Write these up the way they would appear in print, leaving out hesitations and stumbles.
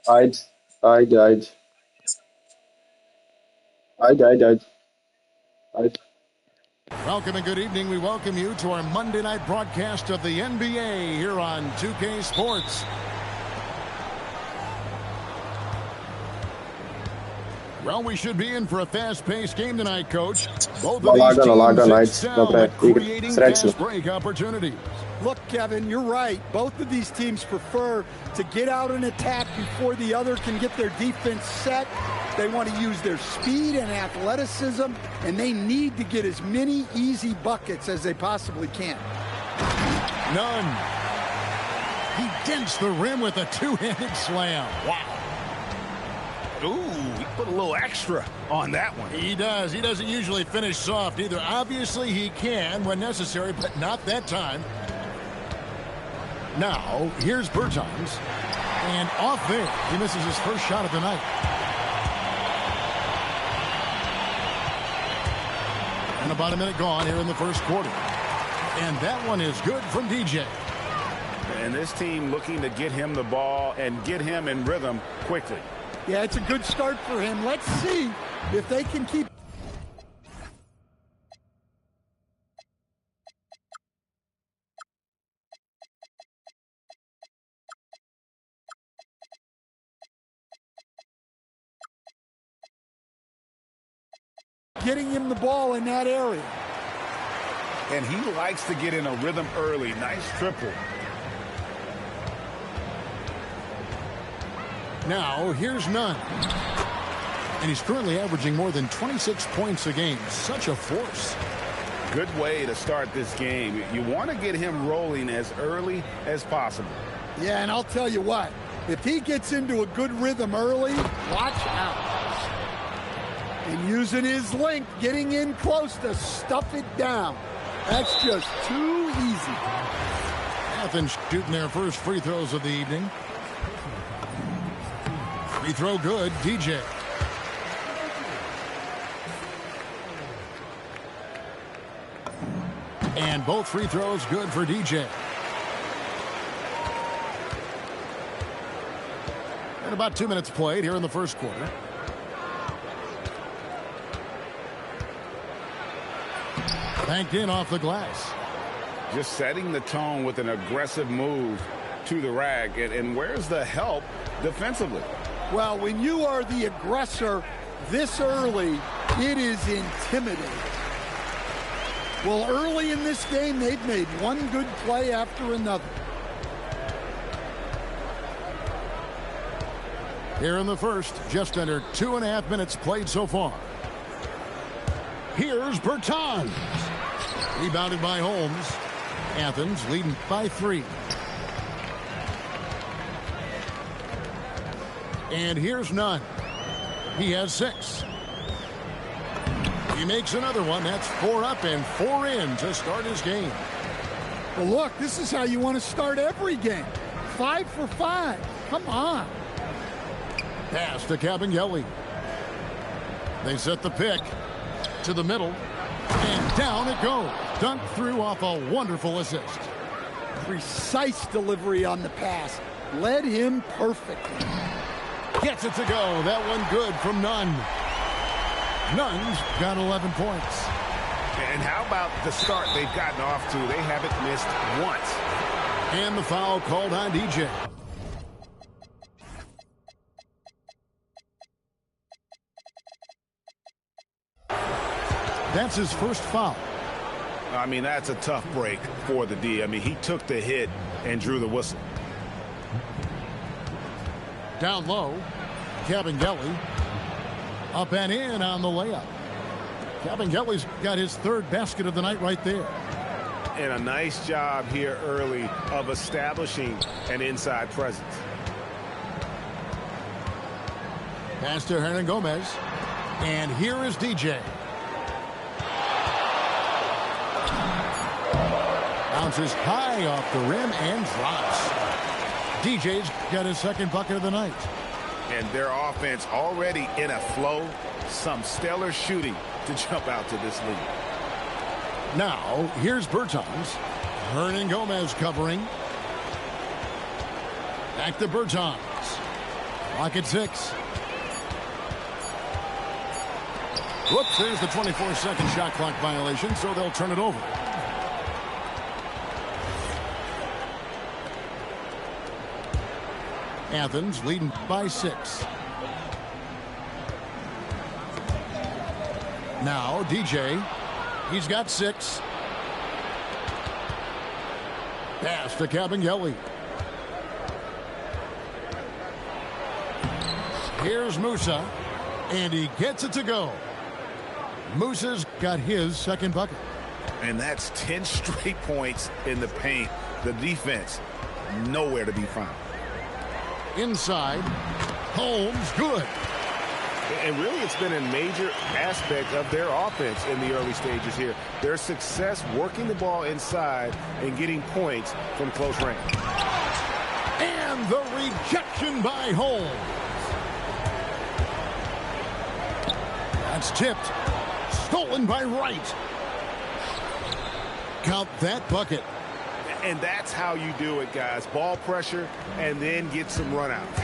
I'd, I'd, I'd, I'd. Welcome and good evening. We welcome you to our Monday night broadcast of the NBA here on 2K Sports. Well, we should be in for a fast-paced game tonight, Coach. Both of these teams excel at creating fast break opportunities. Look, Kevin, you're right. Both of these teams prefer to get out and attack before the other can get their defense set. They want to use their speed and athleticism, and they need to get as many easy buckets as they possibly can. None. He dents the rim with a two-handed slam. Wow. Ooh, he put a little extra on that one. He does. He doesn't usually finish soft either. Obviously, he can when necessary, but not that time. Now, here's Bertans. And off there, he misses his first shot of the night. And about a minute gone here in the first quarter. And that one is good from DJ. And this team looking to get him the ball and get him in rhythm quickly. Yeah, it's a good start for him. Let's see if they can keep. Getting him the ball in that area. And he likes to get in a rhythm early. Nice triple. Now, here's Nunn. And he's currently averaging more than 26 points a game. Such a force. Good way to start this game. You want to get him rolling as early as possible. Yeah, and I'll tell you what. If he gets into a good rhythm early, watch out. And using his length, getting in close to stuff it down. That's just too easy. Athens shooting their first free throws of the evening. Free throw good, DJ. And both free throws good for DJ. And about 2 minutes played here in the first quarter. Banked in off the glass. Just setting the tone with an aggressive move to the rack. And where's the help defensively? Well, when you are the aggressor this early, it is intimidating. Well, early in this game, they've made one good play after another. Here in the first, just under 2.5 minutes played so far. Here's Bertans. Rebounded by Holmes. Athens leading by 3. And here's Nunn. He has 6. He makes another one. That's 4 up and 4 in to start his game. Well, look, this is how you want to start every game. 5 for 5. Come on. Pass to Kabengele. They set the pick to the middle. And down it goes. Dunked through off a wonderful assist. Precise delivery on the pass. Led him perfectly. Gets it to go. That one good from Nunn. Nunn's got 11 points. And how about the start they've gotten off to? They haven't missed once. And the foul called on DJ. That's his first foul. I mean, that's a tough break for the D. I mean, he took the hit and drew the whistle. Down low, Kabengele up and in on the layup. Kabengele's got his 3rd basket of the night right there. And a nice job here early of establishing an inside presence. Pass to Hernangomez. And here is DJ. Bounces high off the rim and drops. DJ's got his 2nd bucket of the night. And their offense already in a flow. Some stellar shooting to jump out to this lead. Now, here's Bertans. Hernangomez covering. Back to Bertans. Clock at 6. Whoops, there's the 24-second shot clock violation, so they'll turn it over. Athens leading by 6. Now DJ, he's got 6. Pass to Kabengele. Here's Musa, and he gets it to go. Musa's got his second bucket. And that's 10 straight points in the paint. The defense, nowhere to be found. Inside, Holmes, good. And really, it's been a major aspect of their offense in the early stages here. Their success working the ball inside and getting points from close range. And the rejection by Holmes. That's tipped. Stolen by Wright. Count that bucket. And that's how you do it, guys. Ball pressure and then get some runouts.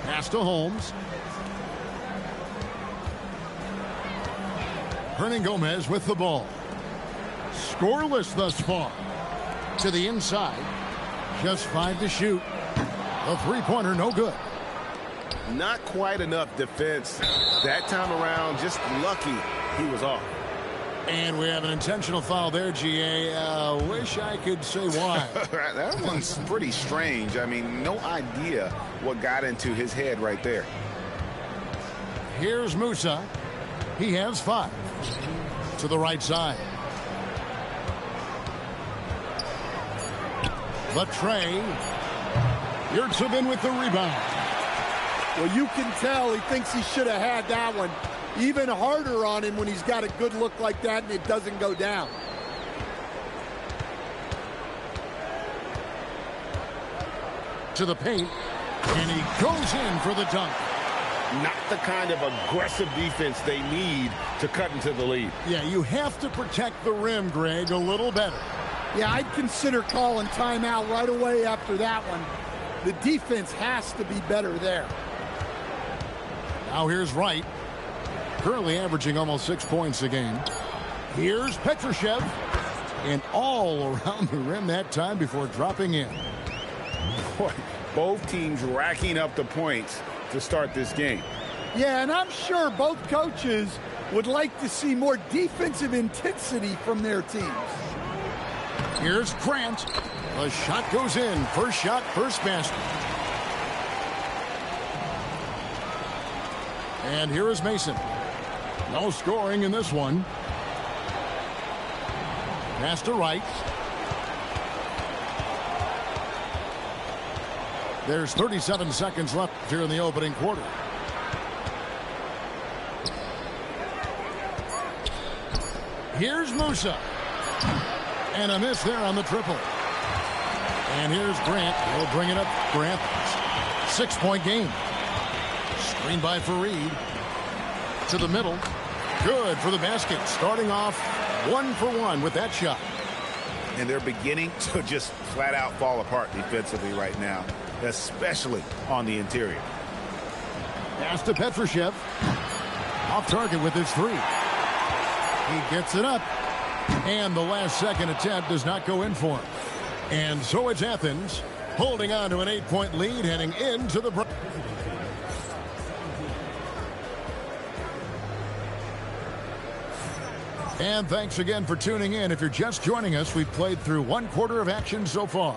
Pass to Holmes. Hernangomez with the ball. Scoreless thus far. To the inside. Just 5 to shoot. A three-pointer, no good. Not quite enough defense. That time around, just lucky he was off. And we have an intentional foul there, GA. Wish I could say why. That one's pretty strange. I mean, no idea what got into his head right there. Here's Musa. He has 5. To the right side. Latre. Yurtsevin with the rebound. Well, you can tell he thinks he should have had that one. Even harder on him when he's got a good look like that and it doesn't go down. To the paint, and he goes in for the dunk. Not the kind of aggressive defense they need to cut into the lead. Yeah, you have to protect the rim, Greg, a little better. Yeah, I'd consider calling timeout right away after that one. The defense has to be better there. Now here's Wright. Currently averaging almost 6 points a game. Here's Petrushev. And all around the rim that time before dropping in. Boy, both teams racking up the points to start this game. Yeah, and I'm sure both coaches would like to see more defensive intensity from their teams. Here's Grant. The shot goes in. First shot, first basket. And here is Mason. No scoring in this one. Pass to Wright. There's 37 seconds left here in the opening quarter. Here's Musa. And a miss there on the triple. And here's Grant. He'll bring it up. Grant. 6-point game. Screen by Fareed. To the middle. Good for the basket. Starting off 1 for 1 with that shot. And they're beginning to just flat out fall apart defensively right now, especially on the interior. Pass to Petrushev. Off target with his 3. He gets it up. And the last second attempt does not go in for him. And so it's Athens holding on to an 8-point lead heading into the break. And thanks again for tuning in. If you're just joining us, we've played through 1 quarter of action so far.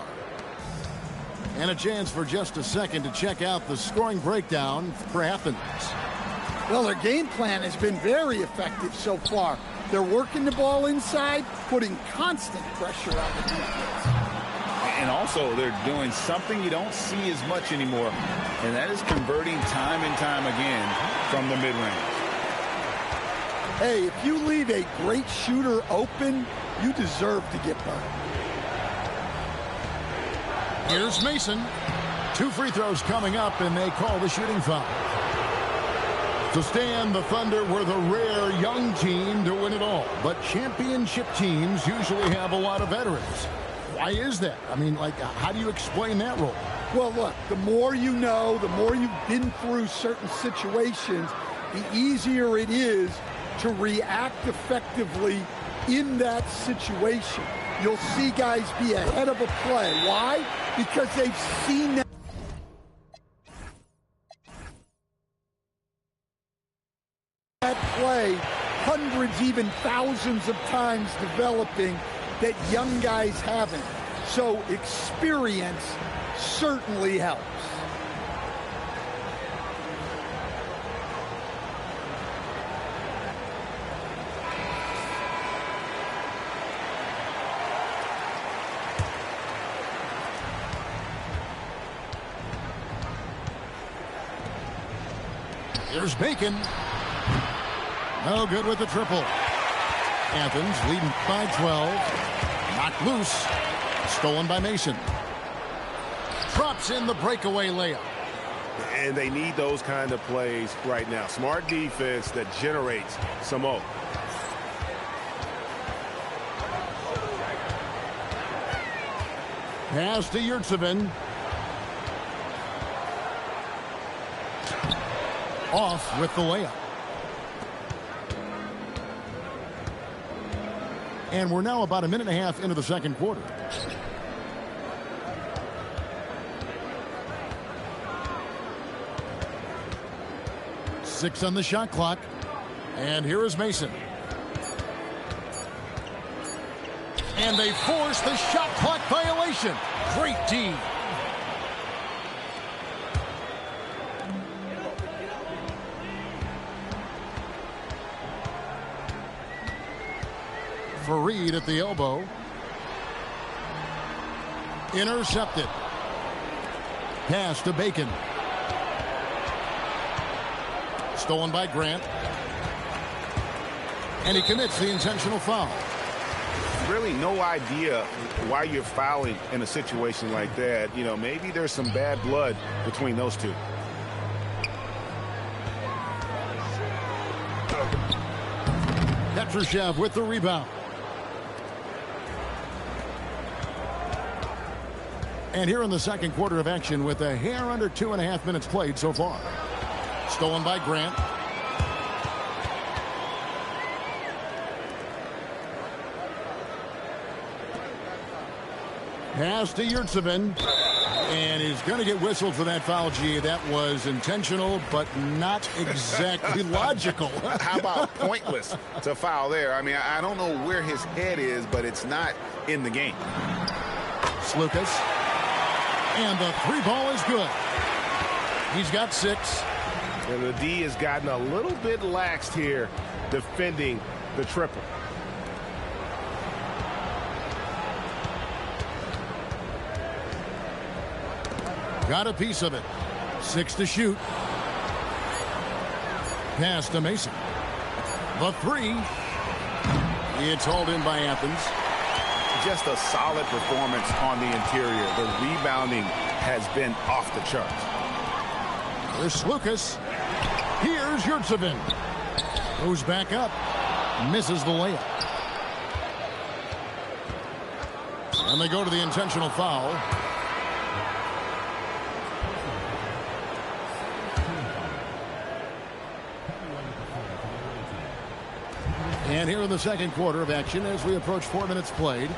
And a chance for just a second to check out the scoring breakdown for Athens. Well, their game plan has been very effective so far. They're working the ball inside, putting constant pressure on the defense. And also, they're doing something you don't see as much anymore, and that is converting time and time again from the mid-range. Hey, if you leave a great shooter open, you deserve to get burned. Here's Mason. 2 free throws coming up, and they call the shooting foul. To stand, the Thunder were the rare young team to win it all. But championship teams usually have a lot of veterans. Why is that? I mean, like, how do you explain that role? Well, look, the more you know, the more you've been through certain situations, the easier it is to react effectively in that situation. You'll see guys be ahead of a play. Why? Because they've seen that play hundreds, even thousands of times developing that young guys haven't. So experience certainly helps. Here's Bacon. No good with the triple. Athens leading by 12. Knocked loose. Stolen by Mason. Drops in the breakaway layup. And they need those kind of plays right now. Smart defense that generates some more. Pass to Yurtsevin. Off with the layup. And we're now about a minute and a half into the second quarter. Six on the shot clock. And here is Mason. And they force the shot clock violation. Great D. Fareed at the elbow. Intercepted. Pass to Bacon. Stolen by Grant. And he commits the intentional foul. Really no idea why you're fouling in a situation like that. You know, maybe there's some bad blood between those two. Petrushev with the rebound. And here in the second quarter of action with a hair under 2.5 minutes played so far. Stolen by Grant. Pass to Yurtsevin. And he's going to get whistled for that foul, G. That was intentional, but not exactly logical. How about pointless to foul there? I mean, I don't know where his head is, but it's not in the game. Slukas. And the three ball is good. He's got 6. And the D has gotten a little bit laxed here defending the triple. Got a piece of it. 6 to shoot. Pass to Mason. The 3. It's hauled in by Athens. Just a solid performance on the interior. The rebounding has been off the charts. There's Slukas. Here's Yurtsevin. Goes back up. Misses the layup. And they go to the intentional foul. And here in the second quarter of action as we approach 4 minutes played.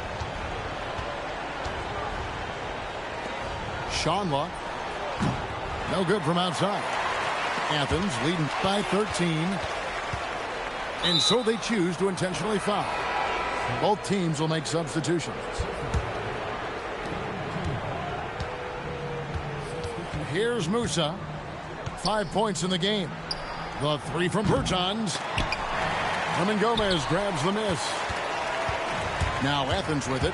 Shanla. No good from outside. Athens leading by 13. And so they choose to intentionally foul. Both teams will make substitutions. Here's Musa. 5 points in the game. The 3 from Bertans. Herman Gomez grabs the miss. Now Athens with it.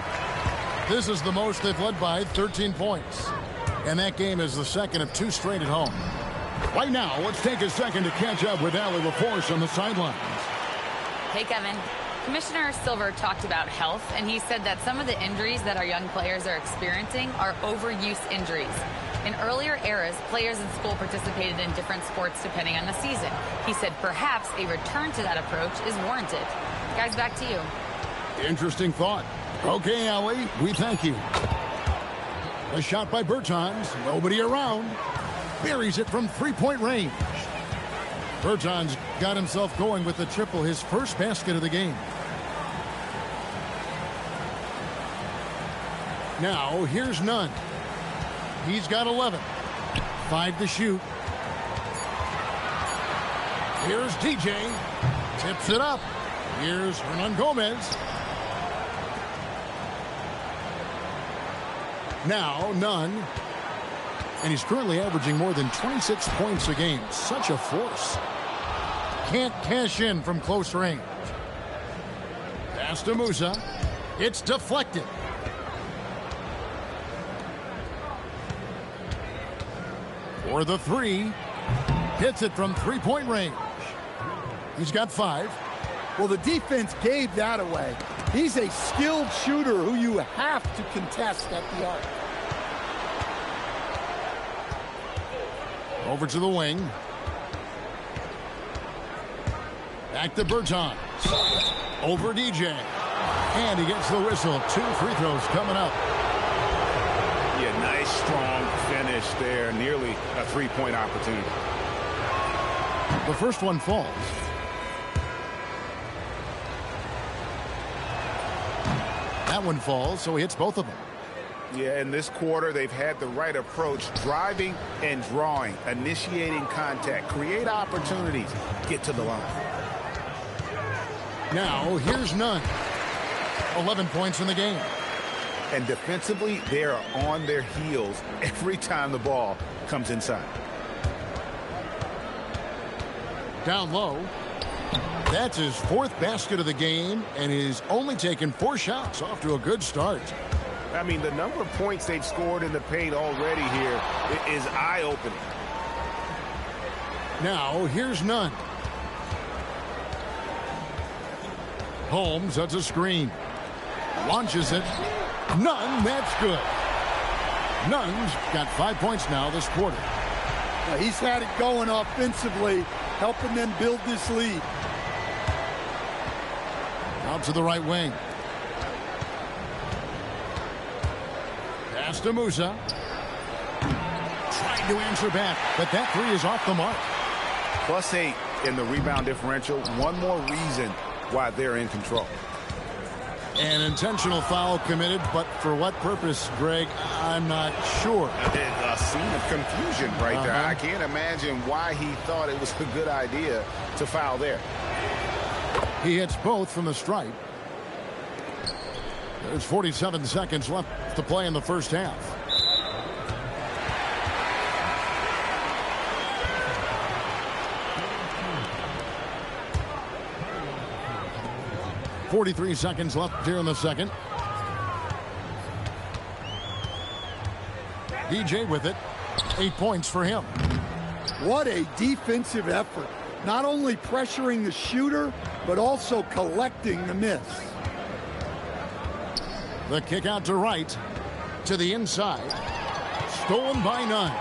This is the most they've led by, 13 points. And that game is the second of 2 straight at home. Right now, let's take a second to catch up with Allie LaForce on the sidelines. Hey, Kevin. Commissioner Silver talked about health, and he said that some of the injuries that our young players are experiencing are overuse injuries. In earlier eras, players in school participated in different sports depending on the season. He said perhaps a return to that approach is warranted. Guys, back to you. Interesting thought. Okay, Allie, we thank you. A shot by Bertans. Nobody around. Buries it from three-point range. Bertans got himself going with the triple, his first basket of the game. Now, here's Nunn. He's got 11. 5 to shoot. Here's DJ. Tips it up. Here's Hernan Gomez. Now, Nunn. And he's currently averaging more than 26 points a game. Such a force. Can't cash in from close range. Pass to Musa. It's deflected. For the three. Hits it from three-point range. He's got 5. Well, the defense gave that away. He's a skilled shooter who you have to contest at the arc. Over to the wing. Back to Bertans. Over DJ. And he gets the whistle. 2 free throws coming up. Yeah, nice, strong finish there. Nearly a three-point opportunity. The first one falls. That one falls, so he hits both of them. Yeah, in this quarter, they've had the right approach, driving and drawing, initiating contact, create opportunities, get to the line. Now, here's Nunn. 11 points in the game. And defensively, they are on their heels every time the ball comes inside. Down low. That's his 4th basket of the game, and he's only taken 4 shots. Off to a good start. I mean, the number of points they've scored in the paint already here is eye-opening. Now, here's Nunn. Holmes, that's a screen. Launches it. Nunn, that's good. Nunn's got 5 points now this quarter. Now, he's had it going offensively, helping them build this lead. Out to the right wing. Pass to Musa. Trying to answer back, but that 3 is off the mark. +8 in the rebound differential. One more reason why they're in control. An intentional foul committed, but for what purpose, Greg, I'm not sure. A scene of confusion right there. I can't imagine why he thought it was a good idea to foul there. He hits both from the stripe. There's 47 seconds left to play in the first half. .43 seconds left here in the second. DJ with it. 8 points for him. What a defensive effort. Not only pressuring the shooter, but also collecting the miss. The kick out to right. To the inside. Stolen by Nunn.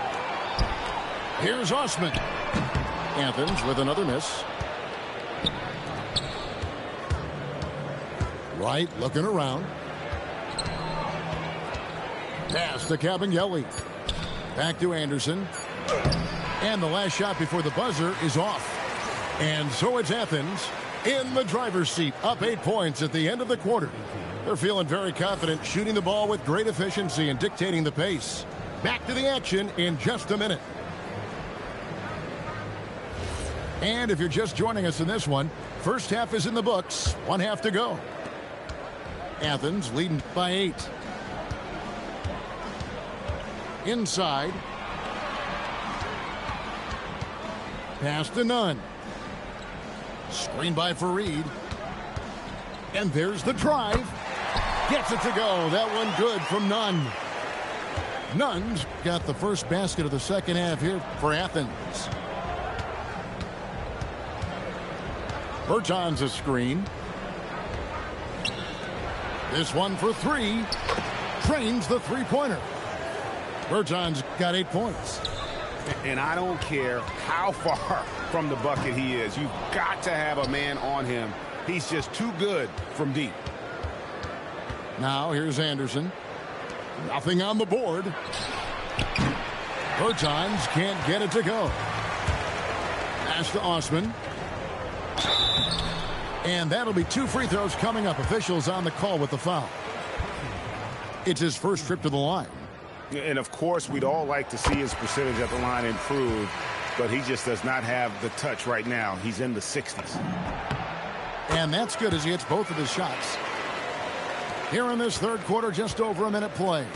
Here's Osman. Athens with another miss. Right, looking around. Pass to Cabangeli. Back to Anderson. And the last shot before the buzzer is off. And so it's Athens in the driver's seat, up 8 points at the end of the quarter. They're feeling very confident, shooting the ball with great efficiency and dictating the pace. Back to the action in just a minute. And if you're just joining us in this one, first half is in the books, 1 half to go. Athens leading by 8. Inside. Pass to Nunn. Screen by Fareed. And there's the drive. Gets it to go. That one good from Nunn. Nunn's got the first basket of the second half here for Athens. Bertans a screen. This one for 3. Trains the three-pointer. Bertans got 8 points. And I don't care how far from the bucket he is. You've got to have a man on him. He's just too good from deep. Now here's Anderson. Nothing on the board. Bertans can't get it to go. Pass to Osman. And that'll be 2 free throws coming up. Officials on the call with the foul. It's his first trip to the line. And, of course, we'd all like to see his percentage at the line improve, but he just does not have the touch right now. He's in the 60s. And that's good as he hits both of his shots. Here in this third quarter, just over a minute play.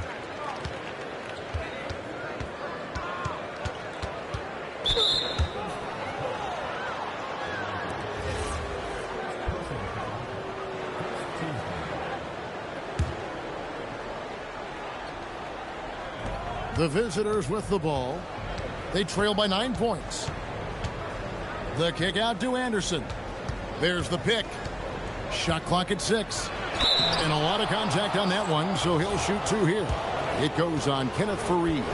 The visitors with the ball. They trail by 9 points. The kick out to Anderson. There's the pick. Shot clock at 6. And a lot of contact on that one, so he'll shoot 2 here. It goes on Kenneth Faried.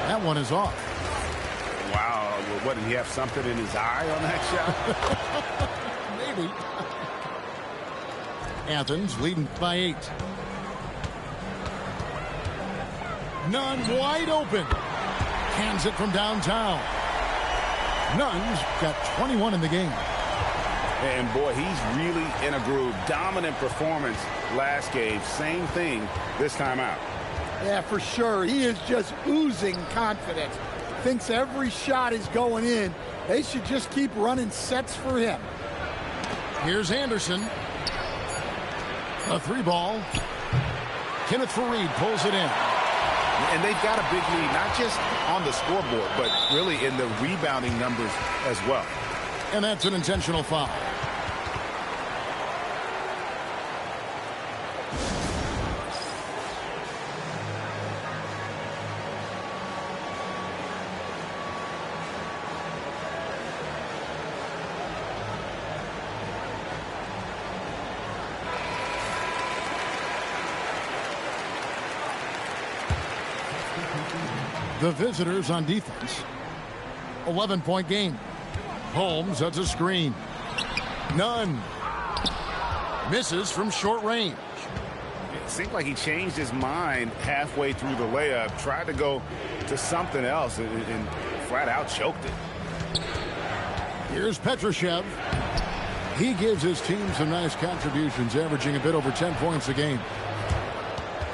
That one is off. Wow. What, did he have something in his eye on that shot? Maybe. Athens leading by 8. Nunn wide open. Hands it from downtown. Nunn's got 21 in the game. And, boy, he's really in a groove. Dominant performance last game. Same thing this time out. Yeah, for sure. He is just oozing confidence. Thinks every shot is going in. They should just keep running sets for him. Here's Anderson. A 3-ball. Kenneth Faried pulls it in. And they've got a big lead, not just on the scoreboard, but really in the rebounding numbers as well. And that's an intentional foul. The visitors on defense. 11-point game. Holmes has a screen. Nunn. Misses from short range. It seemed like he changed his mind halfway through the layup. Tried to go to something else and flat out choked it. Here's Petrushev. He gives his team some nice contributions, averaging a bit over 10 points a game.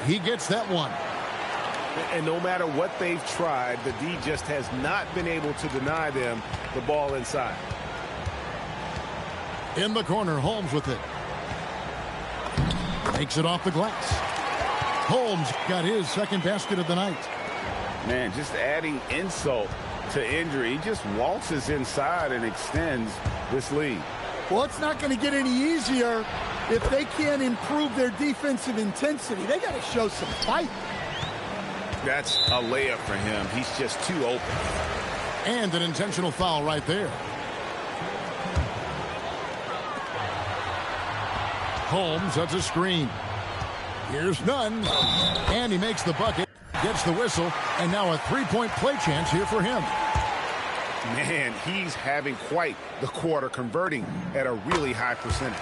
He gets that one. And no matter what they've tried, the D just has not been able to deny them the ball inside. In the corner, Holmes with it. Takes it off the glass. Holmes got his second basket of the night. Man, just adding insult to injury. He just waltzes inside and extends this lead. Well, it's not going to get any easier if they can't improve their defensive intensity. They got to show some fight. That's a layup for him. He's just too open. And an intentional foul right there. Holmes has a screen. Here's Nunn. And he makes the bucket. Gets the whistle. And now a 3-point play chance here for him. Man, he's having quite the quarter, converting at a really high percentage.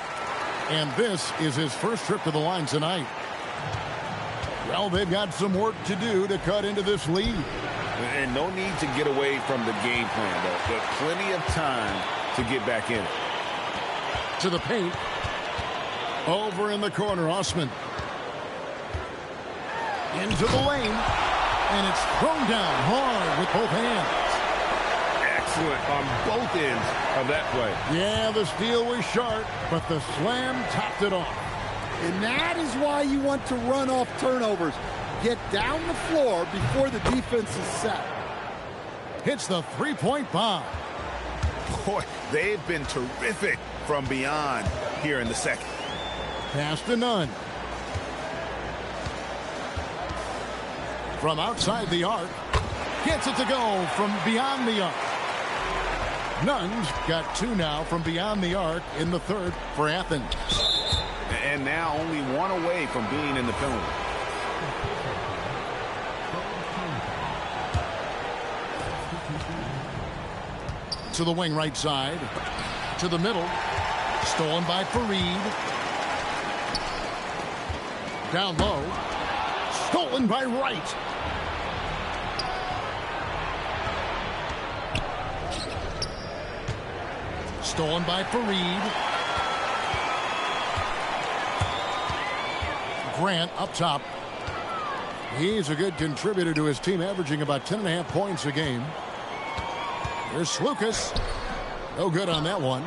And this is his first trip to the line tonight. Well, they've got some work to do to cut into this lead. And no need to get away from the game plan, though. There's plenty of time to get back in it. To the paint. Over in the corner, Osman. Into the lane. And it's thrown down hard with both hands. Excellent on both ends of that play. Yeah, the steal was sharp, but the slam topped it off. And that is why you want to run off turnovers. Get down the floor before the defense is set. Hits the 3-point bomb. Boy, they've been terrific from beyond here in the second. Pass to Nunn. From outside the arc. Gets it to go from beyond the arc. Nunn's got 2 now from beyond the arc in the third for Athens. And now only 1 away from being in the penalty. To the wing right side. To the middle. Stolen by Faried. down low. Stolen by Wright. Stolen by Fareed. Grant up top. He's a good contributor to his team, averaging about 10.5 points a game. Here's Lucas. No good on that one.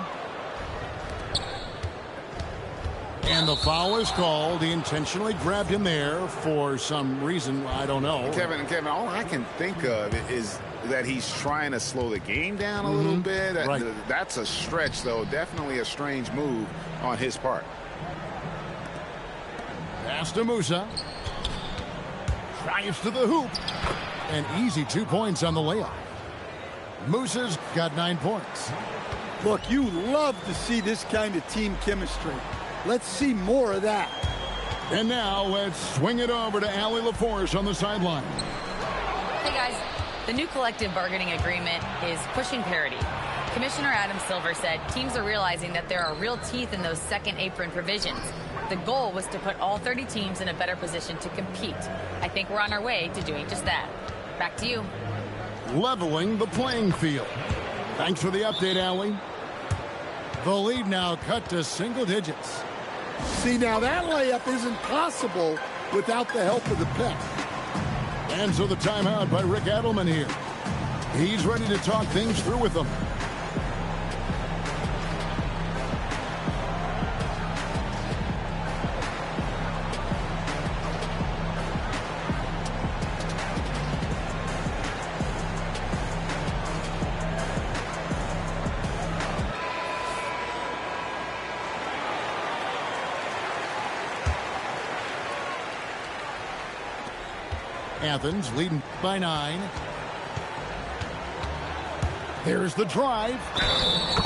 And the foul is called. He intentionally grabbed him there for some reason. I don't know. Kevin, all I can think of is that he's trying to slow the game down a little bit. Right. That's a stretch, though. Definitely a strange move on his part. Pass to Musa. Drives to the hoop. An easy 2 points on the layup. Musa's got 9 points. Look, you love to see this kind of team chemistry. Let's see more of that. And now let's swing it over to Allie LaForce on the sideline. Hey, guys. The new collective bargaining agreement is pushing parity. Commissioner Adam Silver said teams are realizing that there are real teeth in those second apron provisions. The goal was to put all 30 teams in a better position to compete. I think we're on our way to doing just that. Back to you. Leveling the playing field. Thanks for the update, Allie. The lead now cut to single digits. See, now that layup isn't possible without the help of the pick. And so the timeout by Rick Adelman here. He's ready to talk things through with them. Athens leading by 9. There's the drive.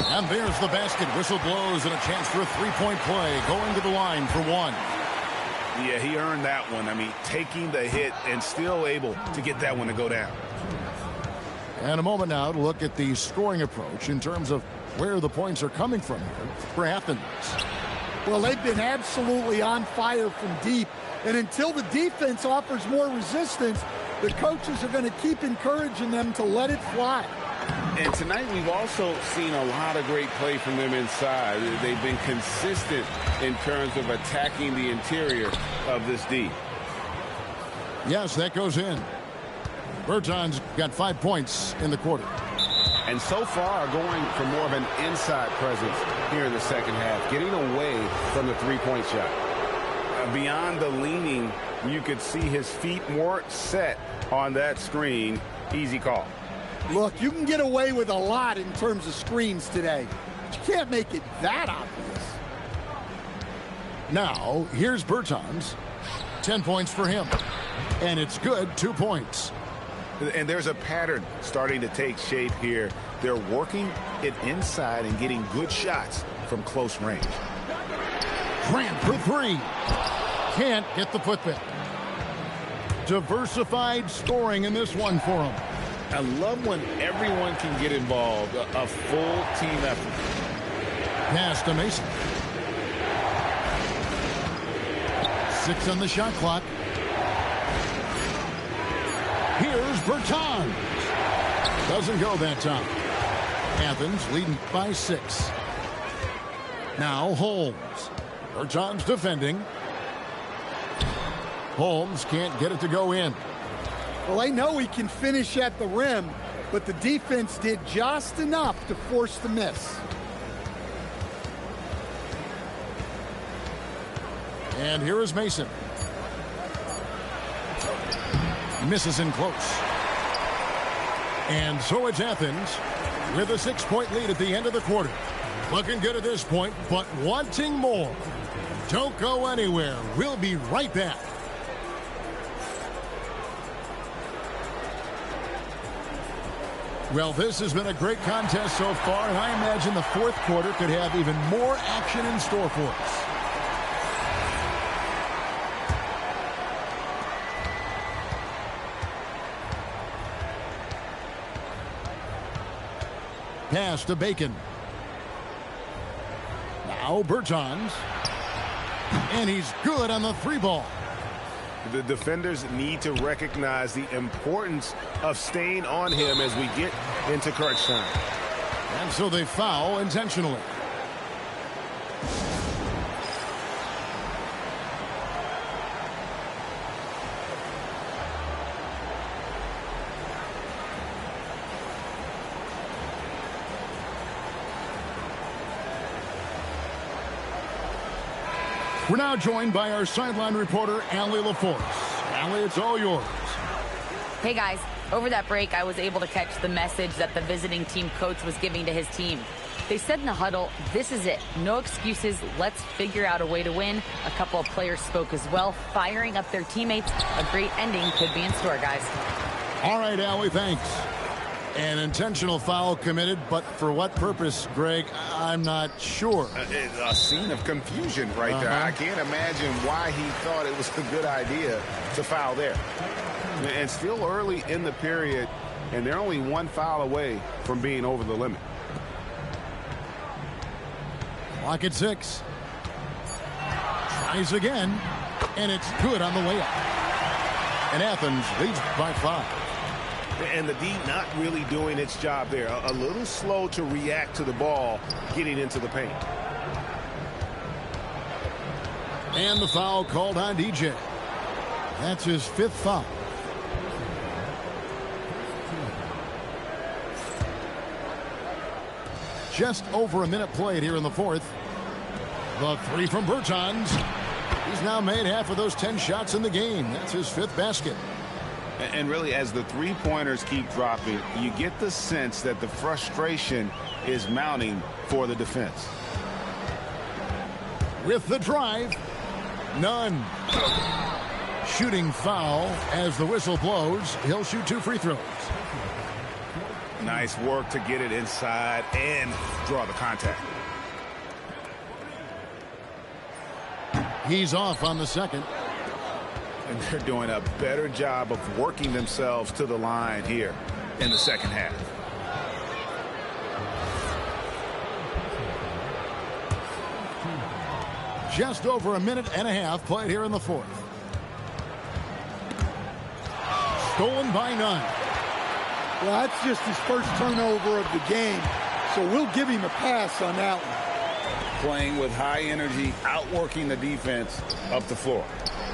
And there's the basket. Whistle blows and a chance for a three-point play. Going to the line for one. Yeah, he earned that one. I mean, taking the hit and still able to get that one to go down. And a moment now to look at the scoring approach in terms of where the points are coming from here for Athens. Well, they've been absolutely on fire from deep. And until the defense offers more resistance, the coaches are going to keep encouraging them to let it fly. And tonight we've also seen a lot of great play from them inside. They've been consistent in terms of attacking the interior of this D. Yes, that goes in. Berton's got 5 points in the quarter. And so far going for more of an inside presence here in the second half, getting away from the three-point shot. Beyond the leaning, you could see his feet more set on that screen. Easy call. Look, you can get away with a lot in terms of screens today. But you can't make it that obvious. Now, here's Bertans. 10 points for him. And it's good, 2 points. And there's a pattern starting to take shape here. They're working it inside and getting good shots from close range. Grant for three. Can't get the putback. Diversified scoring in this one for him. I love when everyone can get involved, a full team effort. Pass to Mason. 6 on the shot clock. Here's Bertans. Doesn't go that time. Athens leading by 6. Now Holmes. Bertans defending. Holmes can't get it to go in. Well, they know he can finish at the rim, but the defense did just enough to force the miss. And here is Mason. Misses in close. And so it's Athens with a 6-point lead at the end of the quarter. Looking good at this point, but wanting more. Don't go anywhere. We'll be right back. Well, this has been a great contest so far, and I imagine the fourth quarter could have even more action in store for us. Pass to Bacon. Now Bertans. And he's good on the 3 ball. The defenders need to recognize the importance of staying on him as we get into crunch time. And so they foul intentionally. We're now joined by our sideline reporter, Allie LaForce. Allie, it's all yours. Hey, guys. Over that break, I was able to catch the message that the visiting team coach was giving to his team. They said in the huddle, this is it. No excuses. Let's figure out a way to win. A couple of players spoke as well, firing up their teammates. A great ending could be in store, guys. All right, Allie, thanks. An intentional foul committed, but for what purpose, Greg? I'm not sure. A scene of confusion right there. I can't imagine why he thought it was a good idea to foul there. And still early in the period, and they're only one foul away from being over the limit. Clock at 6. Tries again, and it's good on the way up. And Athens leads by 5. And the D not really doing its job there. A little slow to react to the ball getting into the paint. And the foul called on DJ. That's his 5th foul. Just over a minute played here in the 4th. The 3 from Bertans. He's now made half of those 10 shots in the game. That's his 5th basket. And really, as the three-pointers keep dropping, you get the sense that the frustration is mounting for the defense. With the drive, none. Shooting foul as the whistle blows. He'll shoot 2 free throws. Nice work to get it inside and draw the contact. He's off on the second. And they're doing a better job of working themselves to the line here in the second half. Just over a minute and a half played here in the 4th. Stolen by none. Well, that's just his first turnover of the game, so we'll give him a pass on that one. Playing with high energy, outworking the defense up the floor.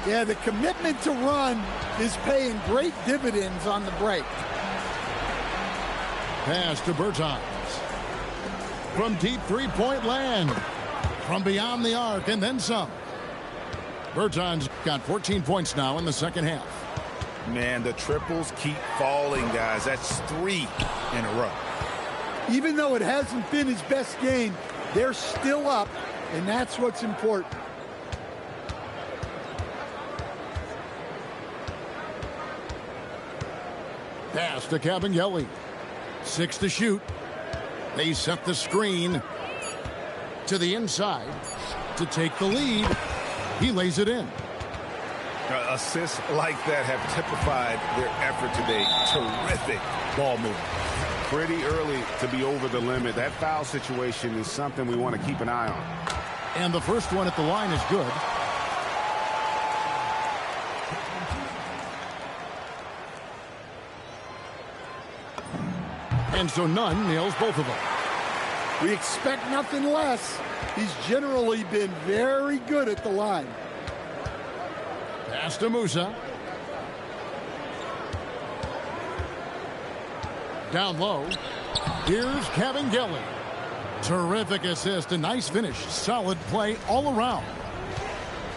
Yeah, the commitment to run is paying great dividends on the break. Pass to Bertans. From deep three-point land. From beyond the arc and then some. Bertans got 14 points now in the second half. Man, the triples keep falling, guys. That's 3 in a row. Even though it hasn't been his best game, they're still up, and that's what's important. Pass to Cabangeli. 6 to shoot. They set the screen to the inside to take the lead. He lays it in. Assists like that have typified their effort today. Terrific ball movement. Pretty early to be over the limit. That foul situation is something we want to keep an eye on. And the first one at the line is good. And so none nails both of them. We expect nothing less. He's generally been very good at the line. Pass to Musa. Down low. Here's Cabangeli. Terrific assist, a nice finish. Solid play all around.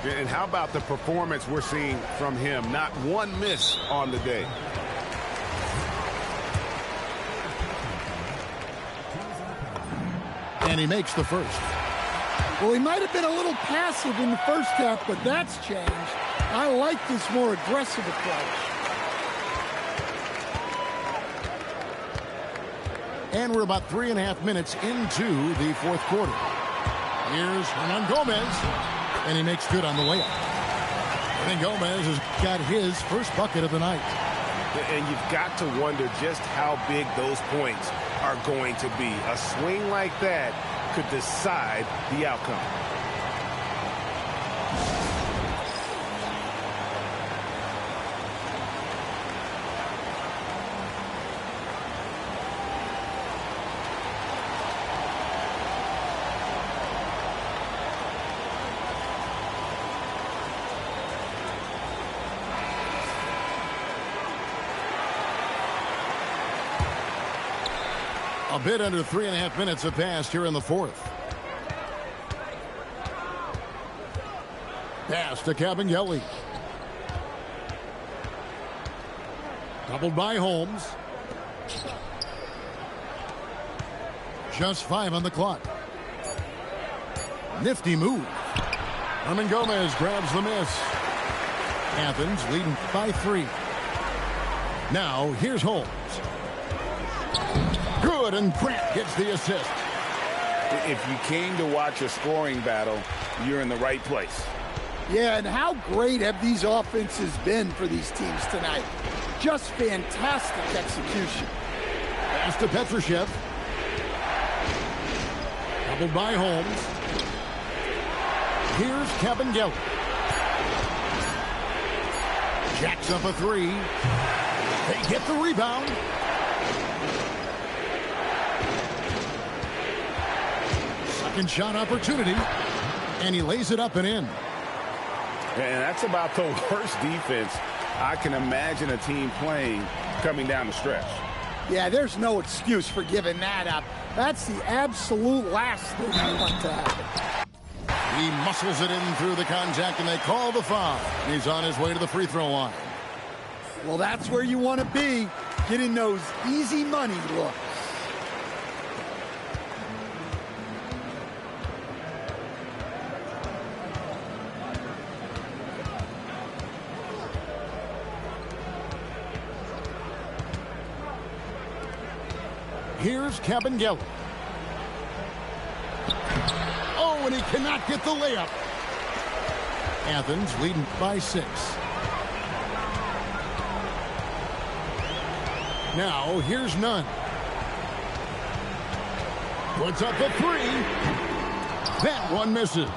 And how about the performance we're seeing from him? Not one miss on the day. And he makes the first. Well, he might have been a little passive in the first half, but that's changed. I like this more aggressive approach. And we're about 3.5 minutes into the 4th quarter. Here's Hernan Gomez, and he makes good on the layup. Hernan Gomez has got his first bucket of the night. And you've got to wonder just how big those points are going to be. A swing like that could decide the outcome. A bit under 3.5 minutes have passed here in the fourth. Pass to Cabangeli. Doubled by Holmes. Just 5 on the clock. Nifty move. Herman Gomez grabs the miss. Athens leading by 3. Now here's Holmes. Good, and Grant gets the assist. If you came to watch a scoring battle, you're in the right place. Yeah, and how great have these offenses been for these teams tonight? Just fantastic execution. Pass to Petrushev. Doubled by Holmes. Here's Cabangeli. Jacks up a 3. They get the rebound. Second shot opportunity. And he lays it up and in. And that's about the worst defense I can imagine a team playing coming down the stretch. Yeah, there's no excuse for giving that up. That's the absolute last thing you want to happen. He muscles it in through the contact, and they call the foul. He's on his way to the free throw line. Well, that's where you want to be, getting those easy money looks. Here's Cabangeli. Oh, and he cannot get the layup. Athens leading by 6. Now, here's Nunn. Puts up a 3. That one misses.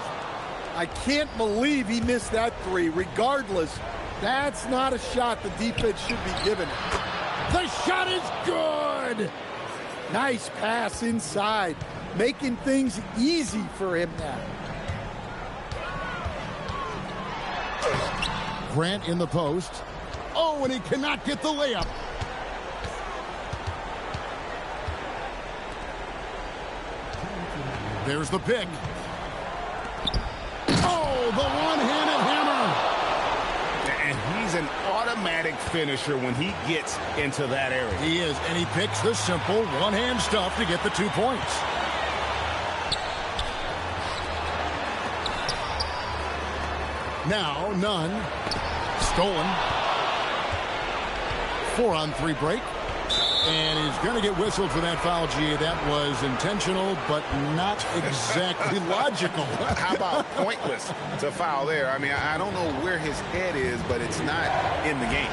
I can't believe he missed that 3. Regardless, that's not a shot the defense should be giving him. The shot is good. Nice pass inside, making things easy for him now. Grant in the post. Oh, and he cannot get the layup. There's the pick. Oh, the one-handed hammer. And he's an automatic finisher when he gets into that area. He is, and he picks the simple one-hand stuff to get the 2 points. Now, Nunn. Stolen. 4-on-3 break. And he's going to get whistled for that foul, G. That was intentional, but not exactly logical. How about pointless to foul there? I mean, I don't know where his head is, but it's not in the game.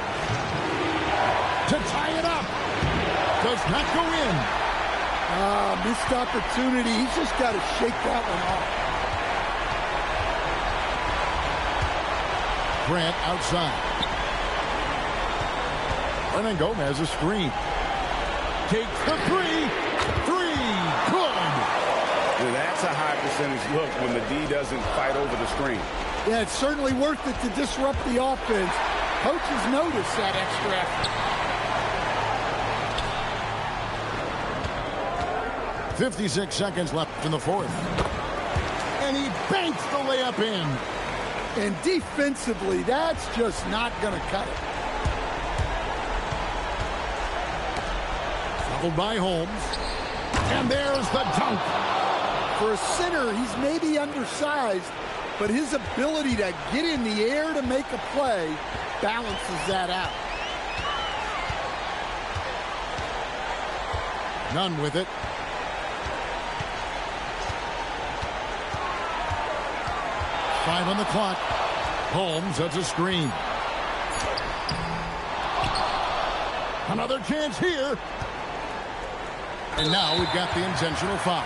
To tie it up. Does not go in. Missed opportunity. He's just got to shake that one off. Grant outside. Hernan Gomez a screen. Takes the 3. 3. Good. Well, that's a high percentage look when the D doesn't fight over the screen. Yeah, it's certainly worth it to disrupt the offense. Coaches notice that extra effort. 56 seconds left in the fourth. And he banks the layup in. And defensively, that's just not going to cut it. Fouled by Holmes. And there's the dunk. For a center, he's maybe undersized, but his ability to get in the air to make a play balances that out. Nunn with it. Five on the clock. Holmes, that's a screen. Another chance here. And now we've got the intentional foul.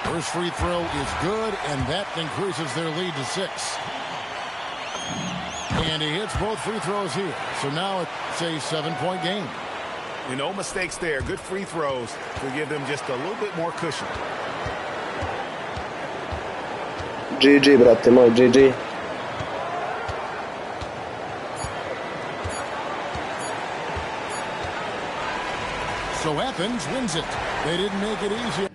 First free throw is good, and that increases their lead to 6. And he hits both free throws here. So now it's a 7-point game. And no mistakes there. Good free throws to give them just a little bit more cushion. GG, brate moj, GG. So Athens wins it. They didn't make it easy.